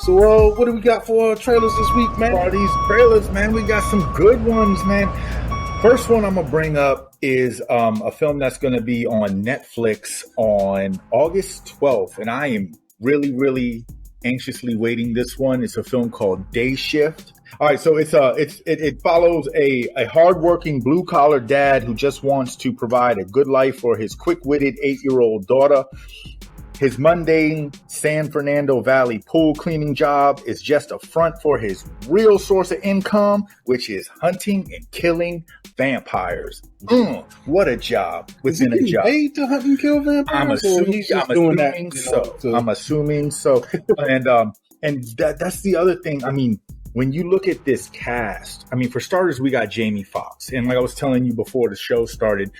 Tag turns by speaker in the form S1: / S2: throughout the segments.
S1: So, what do we got for trailers this week, man?
S2: For these trailers, man, we got some good ones, man. First one I'm gonna bring up is a film that's gonna be on Netflix on August 12th, and I am really, really anxiously waiting this one. It's a film called Day Shift. All right, so it follows a hardworking blue collar dad who just wants to provide a good life for his quick-witted 8-year-old daughter. His mundane San Fernando Valley pool cleaning job is just a front for his real source of income, which is hunting and killing vampires. What a job within a job.
S1: Paid to hunt and kill vampires?
S2: I'm assuming so. And that's the other thing. I mean, when you look at this cast, I mean, for starters, we got Jamie Foxx, and like I was telling you before the show started,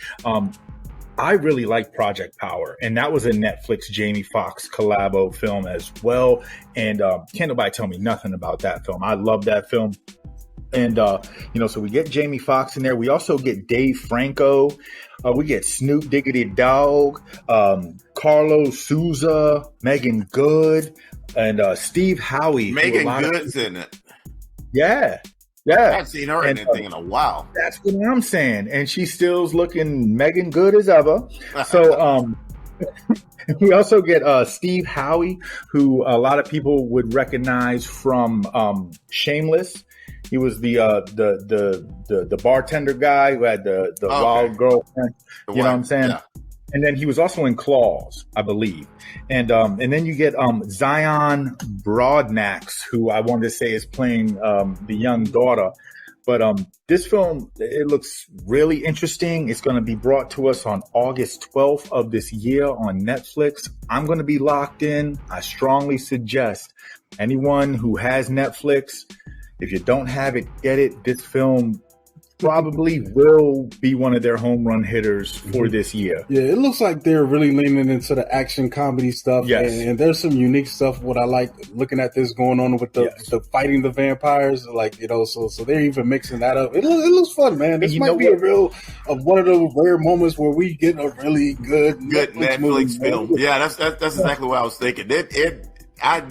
S2: I really like Project Power, and that was a Netflix Jamie Foxx collabo film as well. And can't nobody tell me nothing about that film. I love that film. And so we get Jamie Foxx in there. We also get Dave Franco. We get Snoop Diggity Dogg, Carlos Souza, Megan Good, and Steve Howie.
S3: Megan Good's in it.
S2: Yeah.
S3: I haven't seen her in anything in a while.
S2: That's what I'm saying. And she still's looking Megan Good as ever. So we also get Steve Howie, who a lot of people would recognize from Shameless. He was the bartender guy who had the wild girlfriend. You know what I'm saying? Yeah. And then he was also in Claws, I believe. And then you get Zion Broadnax, who I wanted to say is playing the young daughter. But this film, it looks really interesting. It's going to be brought to us on August 12th of this year on Netflix. I'm going to be locked in. I strongly suggest anyone who has Netflix, if you don't have it, get it. This film probably will be one of their home run hitters for this year.
S1: Yeah, it looks like they're really leaning into the action comedy stuff.
S2: Yes.
S1: And there's some unique stuff. What I like looking at this going on with the fighting the vampires, so they're even mixing that up. It looks fun, man. This might be one of those rare moments where we get a really good
S3: Netflix film. Yeah, that's exactly what I was thinking. I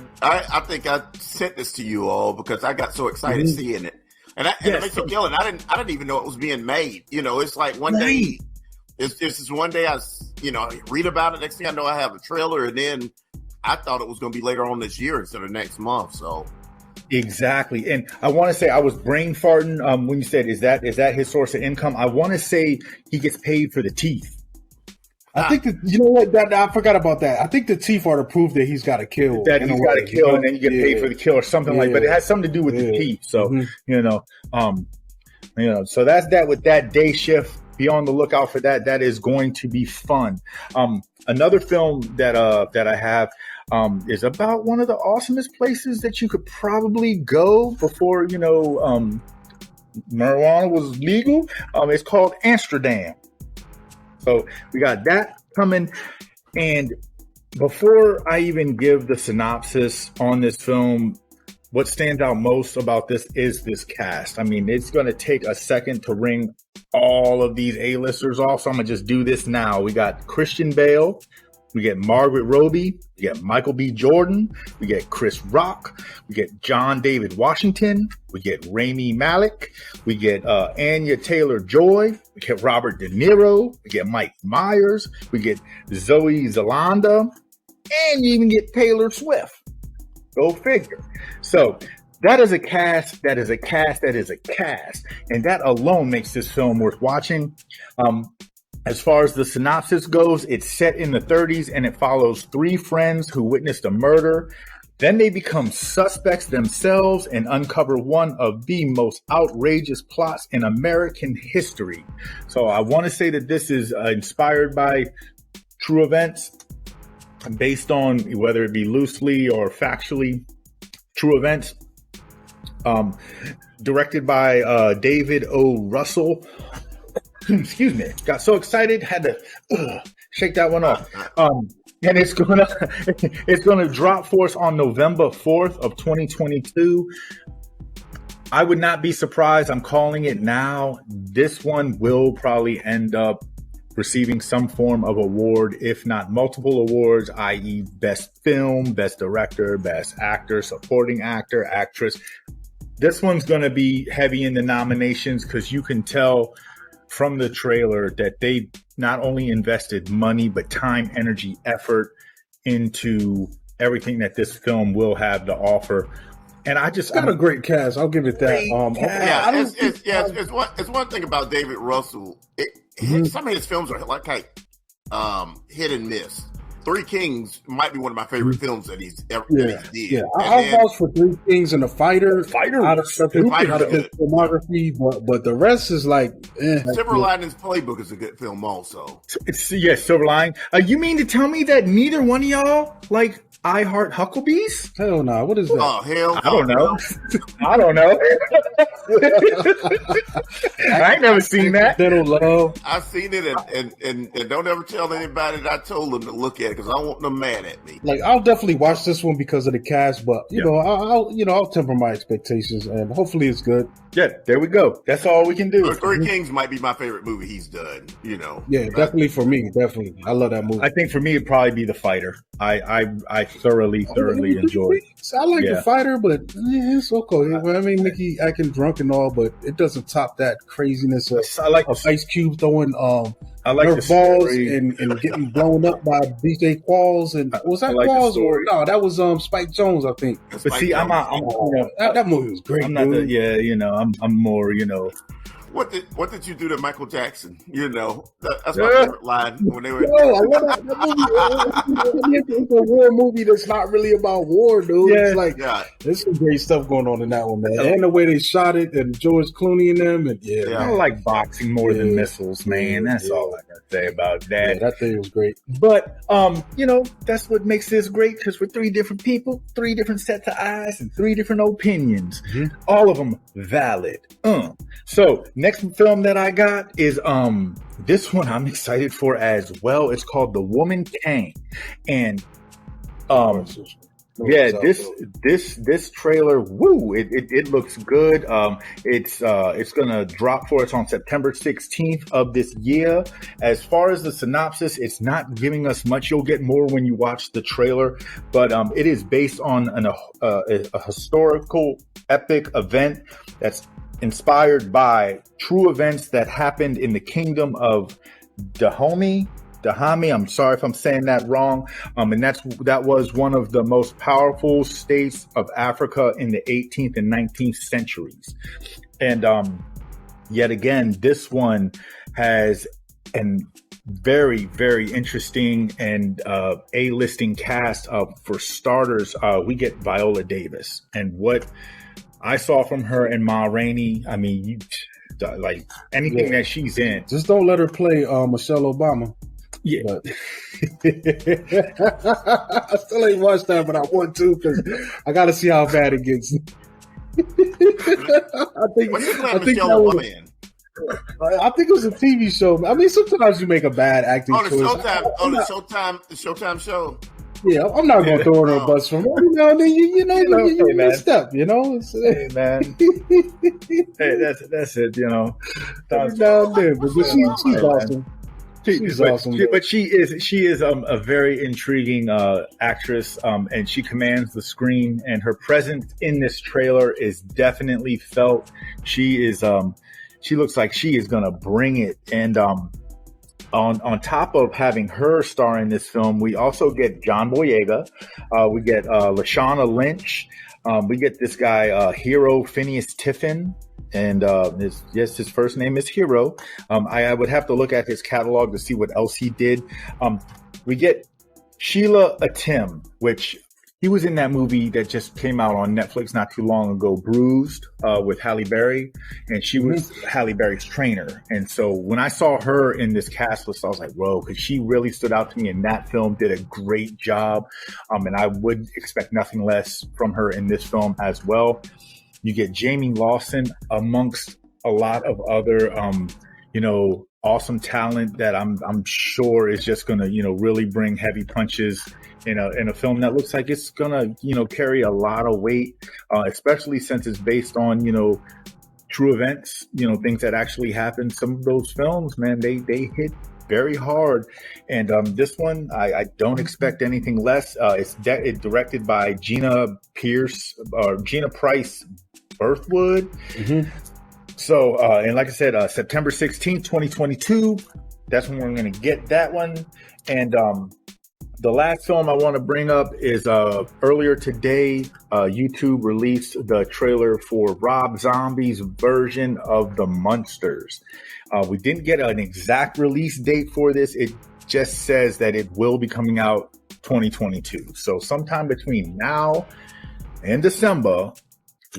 S3: think I sent this to you all because I got so excited seeing it. And it makes me killing. I didn't even know it was being made. It's like one day, it's just one day I read about it. Next thing I know, I have a trailer, and then I thought it was going to be later on this year instead of next month. So
S2: exactly. And I want to say I was brain farting when you said, is that his source of income? I want to say he gets paid for the teeth.
S1: I think that, you know what, I forgot about that. I think the teeth are to prove that he's got to kill.
S2: That he's got to kill, and then you get paid for the kill or something but it has something to do with the teeth. So, so that's that with that Day Shift. Be on the lookout for that. That is going to be fun. Another film that I have is about one of the awesomest places that you could probably go before, marijuana was legal. It's called Amsterdam. So we got that coming. And before I even give the synopsis on this film, what stands out most about this is this cast. I mean, it's going to take a second to ring all of these A-listers off. So I'm going to just do this now. We got Christian Bale. We get Margaret Robbie. We get Michael B. Jordan. We get Chris Rock. We get John David Washington. We get Rami Malek. We get Anya Taylor-Joy. We get Robert De Niro. We get Mike Myers. We get Zoe Zelanda. And you even get Taylor Swift. Go figure. So that is a cast. That is a cast. That is a cast. And that alone makes this film worth watching. As far as the synopsis goes, it's set in the 30s and it follows 3 friends who witnessed a murder. Then they become suspects themselves and uncover one of the most outrageous plots in American history. So I want to say that this is inspired by true events, based on whether it be loosely or factually true events. Directed by David O. Russell. Excuse me. Got so excited, had to shake that one off. And it's gonna drop for us on November 4th of 2022. I would not be surprised. I'm calling it now. This one will probably end up receiving some form of award, if not multiple awards, i.e. best film, best director, best actor, supporting actor, actress. This one's going to be heavy in the nominations because you can tell from the trailer that they not only invested money, but time, energy, effort into everything that this film will have to offer. And it's got
S1: a great cast. I'll give it that.
S3: It's one thing about David Russell. Some of his films are like hit and miss. Three Kings might be one of my favorite films that he's ever did.
S1: Yeah, I'll vouch for Three Kings and The Fighter. Out of his filmography, but the rest is like.
S3: Silver Linings Playbook is a good film, also.
S2: Silver Lining. You mean to tell me that neither one of y'all like I Heart Hucklebees?
S1: Hell no! What is that?
S3: Oh hell!
S2: I don't know. I don't know. I ain't never seen that.
S1: Love.
S3: I've seen it, and don't ever tell anybody that I told them to look at it because I don't want them mad at me.
S1: Like I'll definitely watch this one because of the cast, but I'll temper my expectations, and hopefully it's good.
S2: Yeah, there we go. That's all we can do.
S3: Three Kings might be my favorite movie he's done.
S1: Yeah, definitely for me. Definitely, I love that movie.
S2: I think for me it'd probably be The Fighter. I thoroughly enjoyed.
S1: I like The Fighter, but it's okay. I mean, Nicki acting drunk and all, but it doesn't top that craziness of Ice Cube throwing Nerf balls and getting blown up by DJ Qualls. And was that Qualls or no? That was Spike Jones, I think.
S2: But see,
S1: that movie was great.
S2: I'm not I'm more
S3: What did you do to Michael Jackson? That's my favorite line when they were.
S1: I love that movie. It's a war movie that's not really about war, dude.
S2: Yeah.
S1: It's like there's some great stuff going on in that one, man. And the way they shot it, and George Clooney and them, and
S2: I like boxing more than missiles, man. That's all I gotta say about that.
S1: Yeah, that thing was great.
S2: But that's what makes this great because we're three different people, three different sets of eyes, and three different opinions. Mm-hmm. All of them valid. So next film that I got is this one I'm excited for as well. It's called The Woman King, and this trailer, it looks good. It's gonna drop for us on September 16th of this year. As far as the synopsis, it's not giving us much. You'll get more when you watch the trailer, but it is based on a historical epic event that's inspired by true events that happened in the kingdom of Dahomey. I'm sorry if I'm saying that wrong. And that was one of the most powerful states of Africa in the 18th and 19th centuries. And yet again, this one has an very, very interesting and A-listing cast. For starters, we get Viola Davis, and what I saw from her and Ma Rainey. I mean, like anything that she's in.
S1: Just don't let her play Michelle Obama.
S2: Yeah.
S1: I still ain't watched that, but I want to because I got to see how bad it gets. I think it was a TV show. I mean, sometimes you make a bad acting choice.
S3: The Showtime show.
S1: Yeah, I'm not going to throw her a bus from every now and then. You messed up, Hey,
S2: man. Hey, that's it,
S1: Every now and then, but she's awesome. She's awesome.
S2: But she is a very intriguing actress, and she commands the screen. And her presence in this trailer is definitely felt. She looks like she is gonna bring it. And on top of having her star in this film, we also get John Boyega. We get Lashana Lynch. We get this guy Hero Phineas Tiffin. And his first name is Hero. I would have to look at his catalog to see what else he did. We get Sheila Atim, which he was in that movie that just came out on Netflix not too long ago, Bruised, with Halle Berry, and she was Halle Berry's trainer. And so when I saw her in this cast list, I was like, whoa, because she really stood out to me in that film, did a great job. And I would expect nothing less from her in this film as well. You get Jamie Lawson amongst a lot of other, awesome talent that I'm sure is just going to, really bring heavy punches in a film that looks like it's going to, carry a lot of weight, especially since it's based on, true events, things that actually happened. Some of those films, man, they hit very hard. And this one, I don't expect anything less. It's directed by Gina Price Birthwood. Mm-hmm. So, and like I said, September 16th, 2022, that's when we're going to get that one. And the last film I want to bring up is earlier today, YouTube released the trailer for Rob Zombie's version of The Munsters. We didn't get an exact release date for this. It just says that it will be coming out 2022. So sometime between now and December,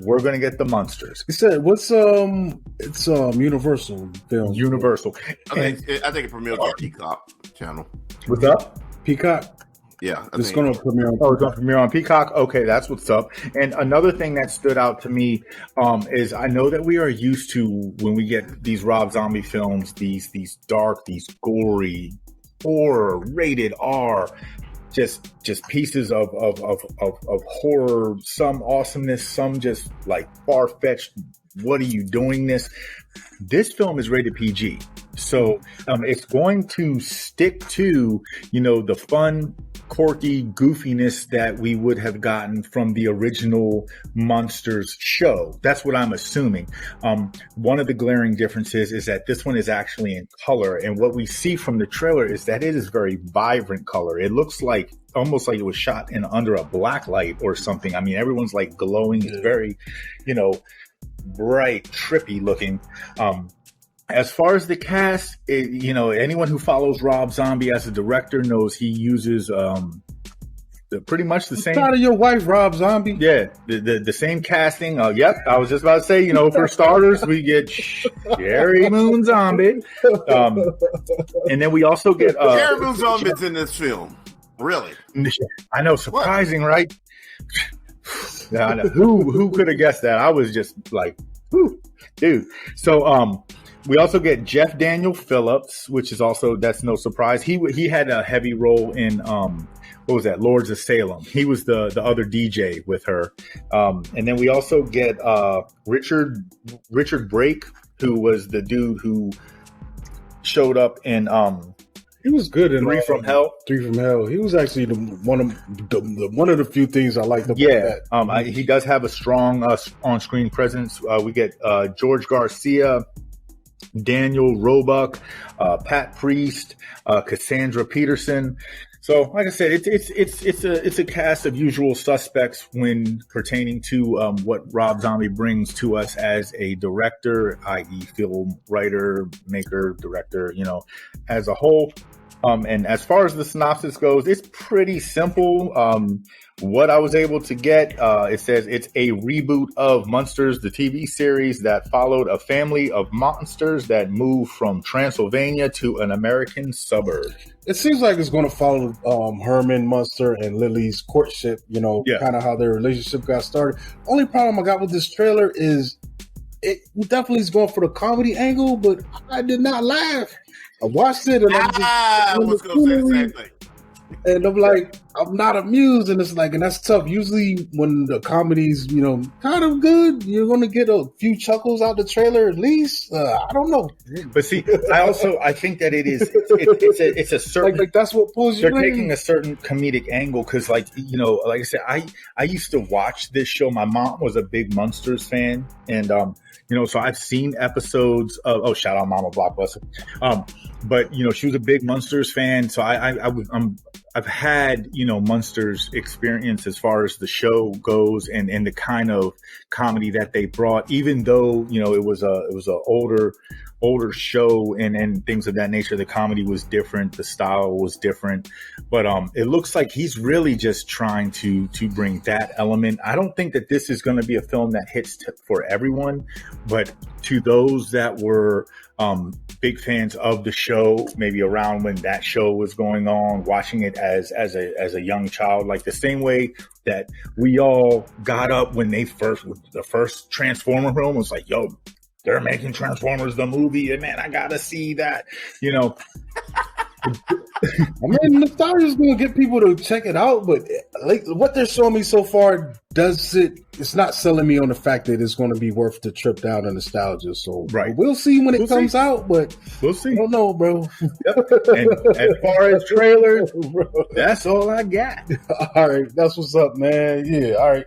S2: we're going to get The Munsters.
S1: You said, what's it's Universal film.
S2: Universal.
S3: I think it premieres on Peacock channel.
S2: What's up?
S1: Peacock?
S3: Yeah.
S1: It's going to premiere on
S2: Peacock. Oh, it's going to premiere on Peacock? Okay, that's what's up. And another thing that stood out to me is I know that we are used to, when we get these Rob Zombie films, these dark, these gory, horror, rated R, just pieces of horror, some awesomeness, some just like far-fetched, what are you doing this? This film is rated PG. So it's going to stick to, the fun, quirky goofiness that we would have gotten from the original Munsters show. That's what I'm assuming. One of the glaring differences is that this one is actually in color. And what we see from the trailer is that it is very vibrant color. It looks like almost like it was shot in under a black light or something. I mean, everyone's like glowing. It's very, bright, trippy looking. As far as the cast, anyone who follows Rob Zombie as a director knows he uses pretty much the same.
S1: Proud of your wife, Rob Zombie.
S2: Yeah, the same casting. Yep, I was just about to say. For starters, we get Sheri Moon Zombie, and then we also get
S3: Sheri Moon Zombie's in this film. Really?
S2: I know, surprising, right? Yeah, I know. Who could have guessed that? I was just like, whew, dude. So we also get Jeff Daniel Phillips, which is that's no surprise. He had a heavy role in what was that? Lords of Salem. He was the other DJ with her. And then we also get Richard Brake, who was the dude who showed up in
S1: he was good in
S2: Three from Hell.
S1: Three from Hell. He was actually one of the few things I liked about that.
S2: He does have a strong on-screen presence. We get George Garcia, Daniel Roebuck, Pat Priest, Cassandra Peterson. So, like I said, it's a cast of usual suspects when pertaining to what Rob Zombie brings to us as a director, i.e., film writer, maker, director, as a whole. And as far as the synopsis goes, it's pretty simple. What I was able to get, it says it's a reboot of Munsters, the TV series that followed a family of monsters that moved from Transylvania to an American suburb.
S1: It seems like it's going to follow Herman Munster and Lily's courtship, kind of how their relationship got started. Only problem I got with this trailer is it definitely is going for the comedy angle, but I did not laugh. I watched it and
S3: I was going to say the same thing.
S1: And I'm like, I'm not amused, and it's like, and that's tough. Usually, when the comedy's, kind of good, you're going to get a few chuckles out the trailer at least. I don't know,
S2: but see, I think that it's a certain
S1: like that's what pulls you.
S2: They're taking a certain comedic angle because, like I said, I used to watch this show. My mom was a big Munsters fan, and so I've seen episodes of shout out Mama Blockbuster. But she was a big Munsters fan, so I've had Munsters experience as far as the show goes and the kind of comedy that they brought, even though it was a older show and things of that nature. The comedy was different, the style was different, but it looks like he's really just trying to bring that element. I don't think that this is going to be a film that hits for everyone, but to those that were big fans of the show, maybe around when that show was going on, watching it as a young child, like the same way that we all got up when the first Transformer film was like, yo, they're making Transformers the movie, and man, I gotta see that.
S1: I mean, nostalgia is going to get people to check it out, but like what they're showing me so far it's not selling me on the fact that it's going to be worth the trip down to nostalgia. So we'll see when it comes out, but
S2: we'll see.
S1: I don't know, bro.
S2: Yep. And as far as trailers, that's all I got.
S1: All right, that's what's up, man. Yeah, all right.